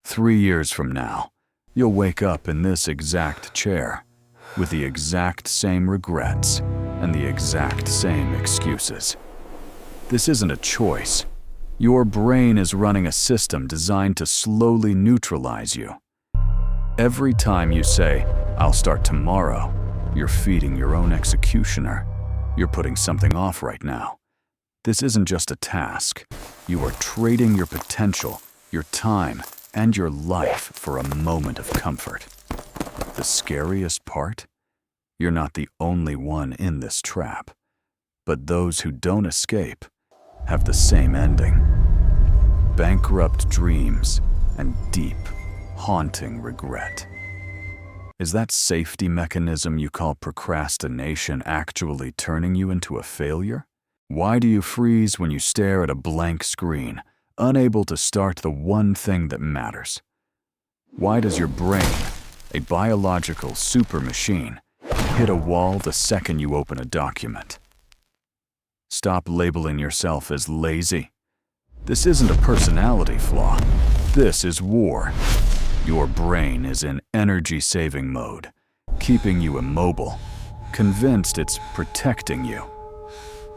3 years from now, you'll wake up in this exact chair with the exact same regrets and the exact same excuses. This isn't a choice. Your brain is running a system designed to slowly neutralize you. Every time you say, "I'll start tomorrow," you're feeding your own executioner. You're putting something off right now. This isn't just a task. You are trading your potential, your time, and your life for a moment of comfort. The scariest part? You're not the only one in this trap. But those who don't escape have the same ending. Bankrupt dreams and deep, haunting regret. Is that safety mechanism you call procrastination actually turning you into a failure? Why do you freeze when you stare at a blank screen, unable to start the one thing that matters? Why does your brain, a biological super machine, hit a wall the second you open a document? Stop labeling yourself as lazy. This isn't a personality flaw. This is war. Your brain is in energy-saving mode, keeping you immobile, convinced it's protecting you.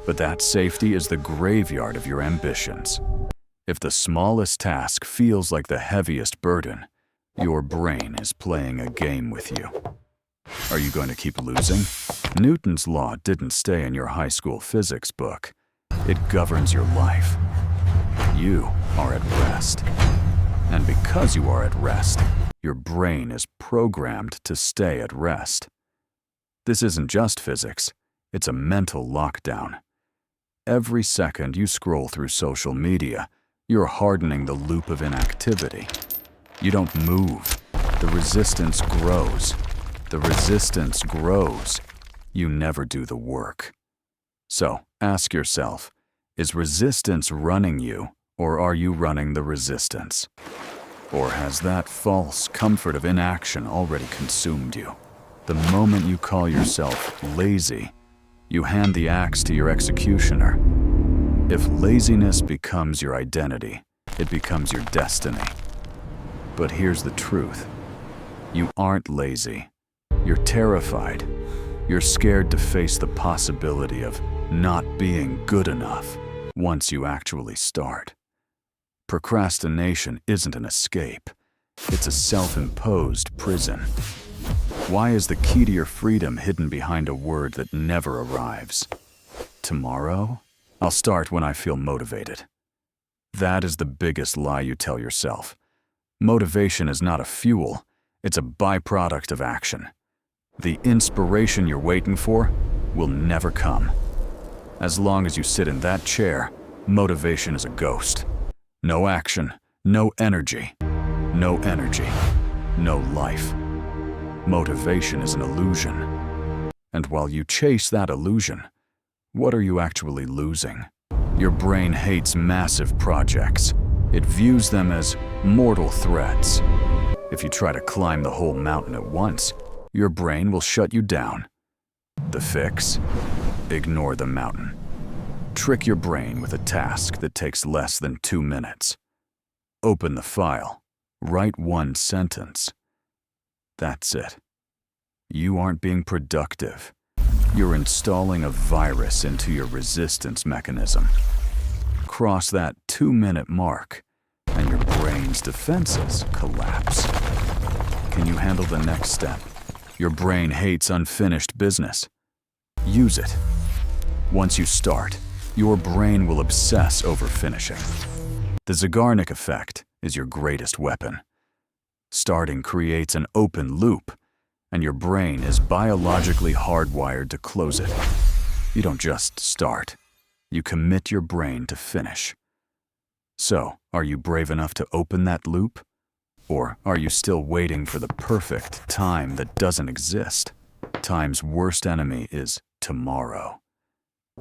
But that safety is the graveyard of your ambitions. If the smallest task feels like the heaviest burden, your brain is playing a game with you. Are you going to keep losing? Newton's law didn't stay in your high school physics book. It governs your life. You are at rest. And because you are at rest, your brain is programmed to stay at rest. This isn't just physics, it's a mental lockdown. Every second you scroll through social media, you're hardening the loop of inactivity. You don't move. The resistance grows. The resistance grows. You never do the work. So ask yourself, is resistance running you, or are you running the resistance? Or has that false comfort of inaction already consumed you? The moment you call yourself lazy, you hand the axe to your executioner. If laziness becomes your identity, it becomes your destiny. But here's the truth. You aren't lazy. You're terrified. You're scared to face the possibility of not being good enough once you actually start. Procrastination isn't an escape. It's a self-imposed prison. Why is the key to your freedom hidden behind a word that never arrives? Tomorrow? I'll start when I feel motivated. That is the biggest lie you tell yourself. Motivation is not a fuel, it's a byproduct of action. The inspiration you're waiting for will never come. As long as you sit in that chair, motivation is a ghost. No action, no energy, no energy, no life. Motivation is an illusion. And while you chase that illusion, what are you actually losing? Your brain hates massive projects. It views them as mortal threats. If you try to climb the whole mountain at once, your brain will shut you down. The fix? Ignore the mountain. Trick your brain with a task that takes less than 2 minutes. Open the file. Write 1 sentence. That's it. You aren't being productive. You're installing a virus into your resistance mechanism. Cross that 2-minute mark, and your brain's defenses collapse. Can you handle the next step? Your brain hates unfinished business. Use it. Once you start, your brain will obsess over finishing. The Zeigarnik Effect is your greatest weapon. Starting creates an open loop, and your brain is biologically hardwired to close it. You don't just start. You commit your brain to finish. So, are you brave enough to open that loop? Or are you still waiting for the perfect time that doesn't exist? Time's worst enemy is tomorrow.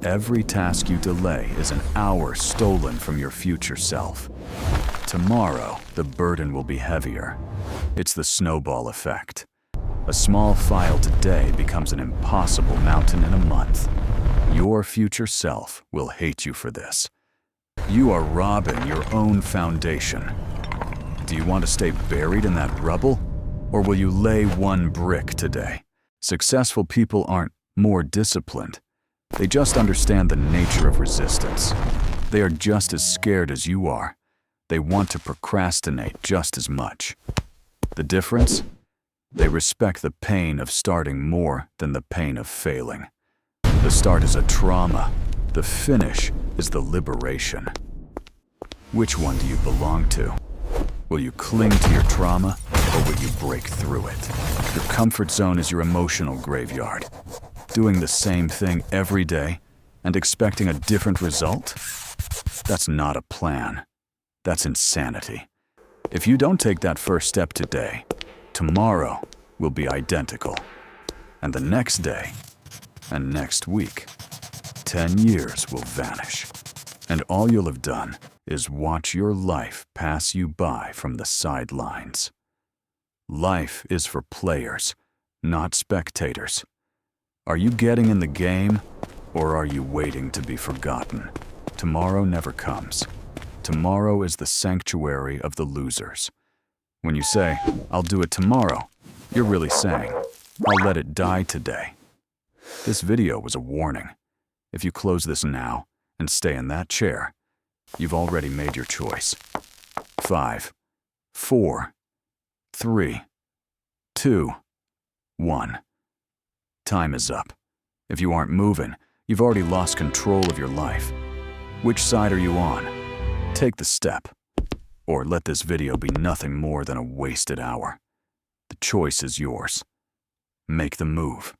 Every task you delay is an hour stolen from your future self. Tomorrow, the burden will be heavier. It's the snowball effect. A small file today becomes an impossible mountain in a month. Your future self will hate you for this. You are robbing your own foundation. Do you want to stay buried in that rubble? Or will you lay one brick today? Successful people aren't more disciplined. They just understand the nature of resistance. They are just as scared as you are. They want to procrastinate just as much. The difference? They respect the pain of starting more than the pain of failing. The start is a trauma. The finish is the liberation. Which one do you belong to? Will you cling to your trauma, or will you break through it? Your comfort zone is your emotional graveyard. Doing the same thing every day and expecting a different result? That's not a plan. That's insanity. If you don't take that first step today, tomorrow will be identical. And the next day, and next week, 10 years will vanish. And all you'll have done is watch your life pass you by from the sidelines. Life is for players, not spectators. Are you getting in the game, or are you waiting to be forgotten? Tomorrow never comes. Tomorrow is the sanctuary of the losers. When you say, "I'll do it tomorrow," you're really saying, "I'll let it die today." This video was a warning. If you close this now and stay in that chair, you've already made your choice. 5, 4, 3, 2, 1. Time is up. If you aren't moving, you've already lost control of your life. Which side are you on? Take the step, or let this video be nothing more than a wasted hour. The choice is yours. Make the move.